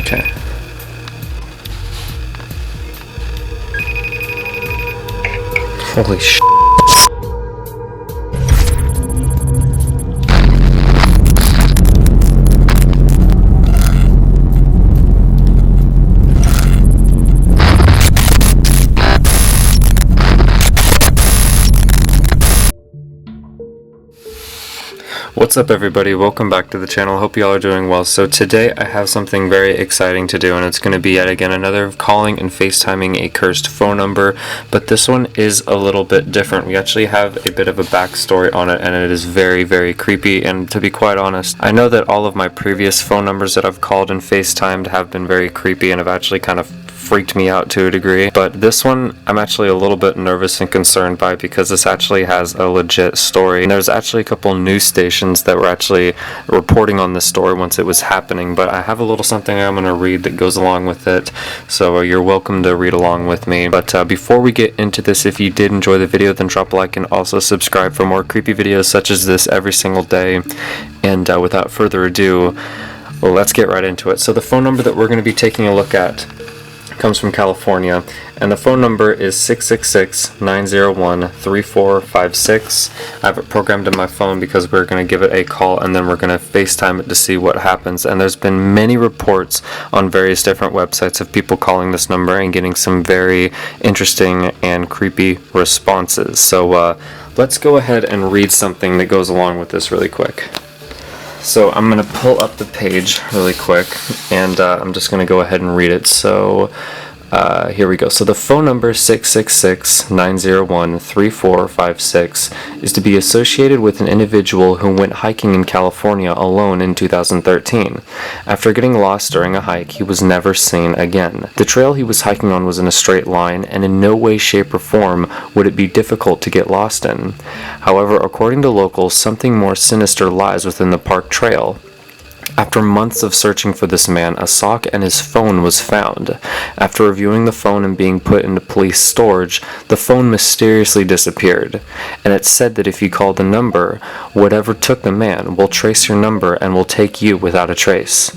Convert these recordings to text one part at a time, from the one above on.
Okay. Holy sh**. What's up everybody, welcome back to the channel, hope you all are doing well. So today I have something very exciting to do, and it's going to be yet again another calling and FaceTiming a cursed phone number, but this one is a little bit different. We actually have a bit of a backstory on it, and it is very, very creepy, and to be quite honest, I know that all of my previous phone numbers that I've called and FaceTimed have been very creepy and have actually kind of freaked me out to a degree, but this one I'm actually a little bit nervous and concerned by because this actually has a legit story, and there's actually a couple news stations that were actually reporting on this story once it was happening, but I have a little something I'm going to read that goes along with it, so you're welcome to read along with me. But before we get into this, if you did enjoy the video, then drop a like and also subscribe for more creepy videos such as this every single day. And without further ado, well, let's get right into it. So the phone number that we're going to be taking a look at comes from California, and the phone number is 666-901-3456. I have it programmed in my phone because we're going to give it a call and then we're going to FaceTime it to see what happens. And there's been many reports on various different websites of people calling this number and getting some very interesting and creepy responses. So let's go ahead and read something that goes along with this really quick. So I'm going to pull up the page really quick, and I'm just going to go ahead and read it. So here we go. So the phone number 666-901-3456 is to be associated with an individual who went hiking in California alone in 2013. After getting lost during a hike, he was never seen again. The trail he was hiking on was in a straight line, and in no way, shape, or form would it be difficult to get lost in. However, according to locals, something more sinister lies within the park trail. After months of searching for this man, a sock and his phone was found. After reviewing the phone and being put into police storage, the phone mysteriously disappeared. And it's said that if you call the number, whatever took the man will trace your number and will take you without a trace.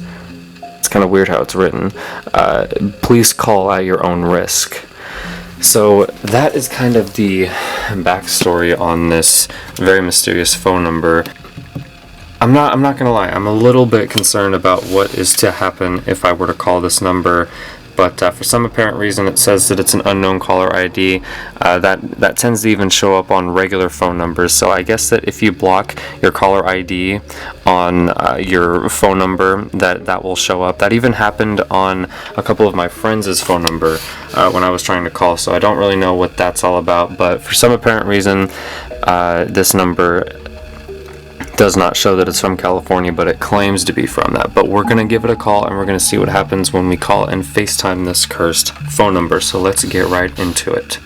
It's kind of weird how it's written. Please call at your own risk. So that is kind of the backstory on this very mysterious phone number. I'm not gonna lie, I'm a little bit concerned about what is to happen if I were to call this number, but for some apparent reason it says that it's an unknown caller ID. That tends to even show up on regular phone numbers, so I guess that if you block your caller ID on your phone number, that will show up. That even happened on a couple of my friends' phone number when I was trying to call, so I don't really know what that's all about, but for some apparent reason this number does not show that it's from California, but it claims to be from that. But we're going to give it a call and we're going to see what happens when we call and FaceTime this cursed phone number. So let's get right into it.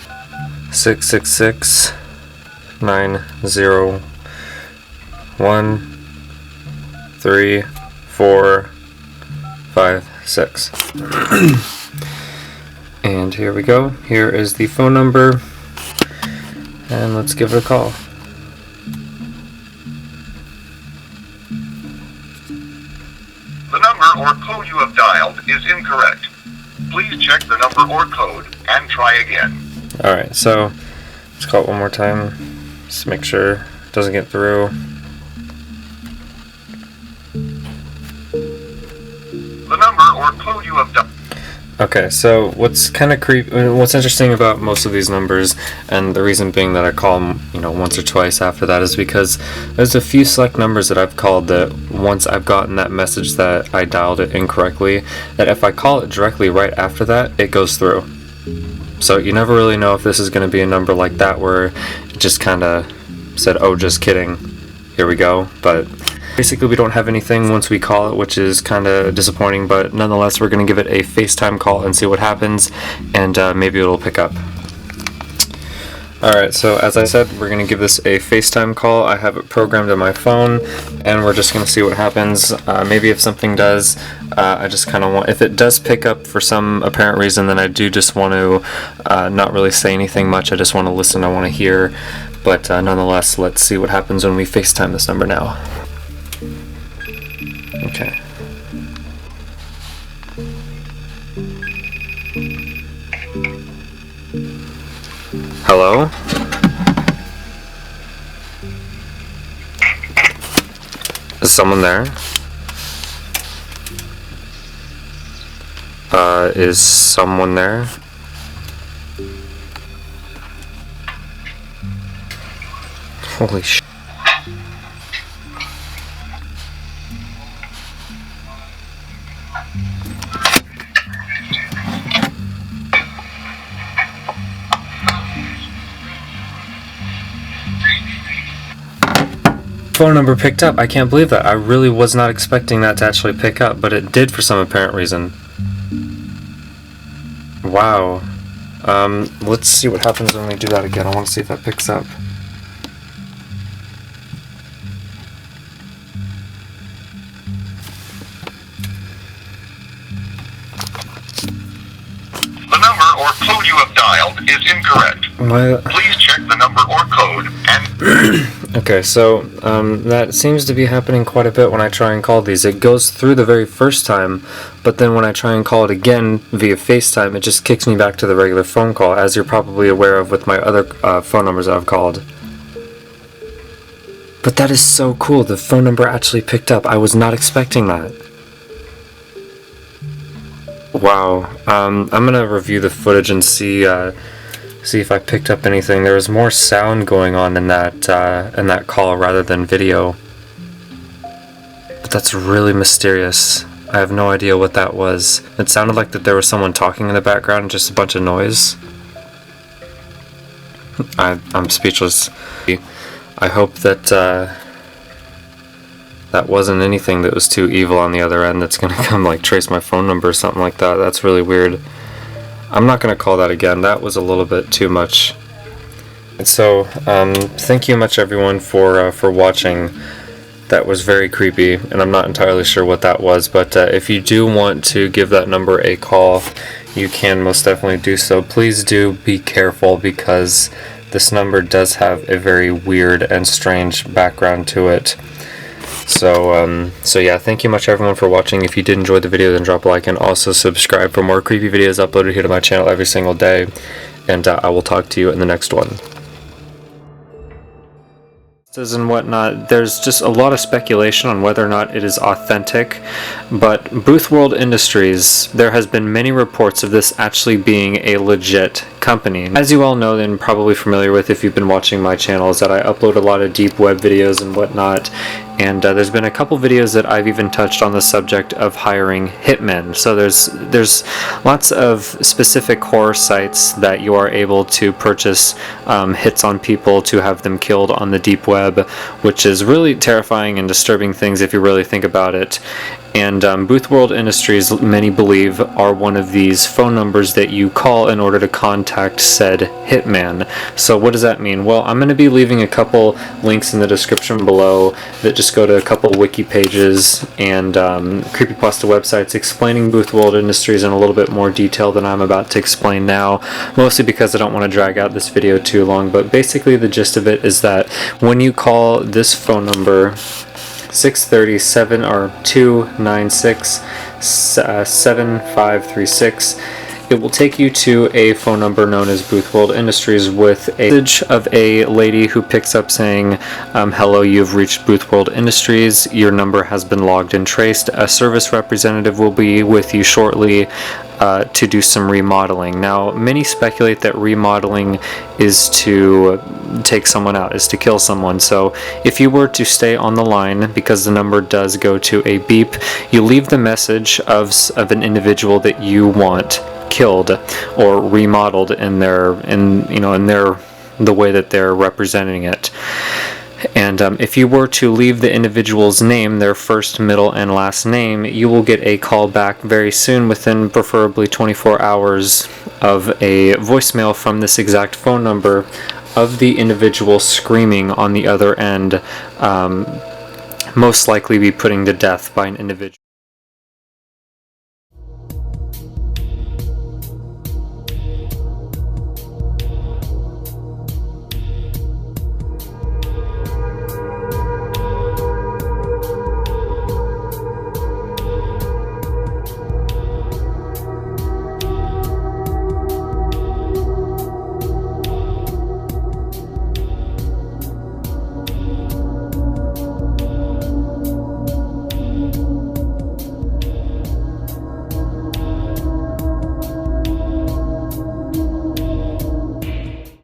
666-901-3456. And here we go. Here is the phone number. And let's give it a call. The number or code you have dialed is incorrect. Please check the number or code and try again. Alright, so let's call it one more time. Just make sure it doesn't get through. The number or code you have dialed. Okay, so what's interesting about most of these numbers, and the reason being that I call them, once or twice after that, is because there's a few select numbers that I've called that once I've gotten that message that I dialed it incorrectly, that if I call it directly right after that, it goes through. So you never really know if this is going to be a number like that where it just kind of said, oh, just kidding, here we go, but basically we don't have anything once we call it, which is kind of disappointing, but nonetheless we're going to give it a FaceTime call and see what happens, and maybe it'll pick up. Alright, so as I said, we're going to give this a FaceTime call. I have it programmed on my phone, and we're just going to see what happens. Maybe if something does, I just kind of want, if it does pick up for some apparent reason, then I do just want to not really say anything much. I just want to listen, I want to hear, but nonetheless, let's see what happens when we FaceTime this number now. Okay. Hello? Is someone there? Is someone there? Holy sh**. Phone number picked up. I can't believe that. I really was not expecting that to actually pick up, but it did for some apparent reason. Wow. Let's see what happens when we do that again. I want to see if that picks up. The number or code you have dialed is incorrect. Please check the number or code and... Okay, so that seems to be happening quite a bit when I try and call these. It goes through the very first time, but then when I try and call it again via FaceTime, it just kicks me back to the regular phone call, as you're probably aware of with my other phone numbers I've called. But that is so cool. The phone number actually picked up. I was not expecting that. Wow. I'm gonna review the footage and see if I picked up anything. There was more sound going on in that call rather than video. But that's really mysterious. I have no idea what that was. It sounded like that there was someone talking in the background, just a bunch of noise. I'm speechless. I hope that that wasn't anything that was too evil on the other end that's gonna come like trace my phone number or something like that. That's really weird. I'm not gonna call that again. That was a little bit too much. And so, thank you much everyone for watching. That was very creepy, and I'm not entirely sure what that was, but if you do want to give that number a call, you can most definitely do so. Please do be careful, because this number does have a very weird and strange background to it. So yeah, thank you much everyone for watching. If you did enjoy the video, then drop a like and also subscribe for more creepy videos uploaded here to my channel every single day. And I will talk to you in the next one. And whatnot, there's just a lot of speculation on whether or not it is authentic, but Booth World Industries, there has been many reports of this actually being a legit company. As you all know and probably familiar with if you've been watching my channel, is that I upload a lot of deep web videos and whatnot, and there's been a couple videos that I've even touched on the subject of hiring hitmen. So there's lots of specific horror sites that you are able to purchase hits on people to have them killed on the deep web, which is really terrifying and disturbing things if you really think about it. And Booth World Industries, many believe, are one of these phone numbers that you call in order to contact said hitman. So what does that mean? Well, I'm going to be leaving a couple links in the description below that just go to a couple wiki pages and creepypasta websites explaining Booth World Industries in a little bit more detail than I'm about to explain now, mostly because I don't want to drag out this video too long. But basically the gist of it is that when you call this phone number, 637 or 296 7536, it will take you to a phone number known as Booth World Industries with a message of a lady who picks up saying, hello, you've reached Booth World Industries, your number has been logged and traced, a service representative will be with you shortly to do some remodeling. Now, many speculate that remodeling is to take someone out, is to kill someone. So if you were to stay on the line, because the number does go to a beep, you leave the message of an individual that you want killed or remodeled in the way that they're representing it. And if you were to leave the individual's name, their first, middle, and last name, you will get a call back very soon, within preferably 24 hours, of a voicemail from this exact phone number of the individual screaming on the other end, most likely be putting to death by an individual.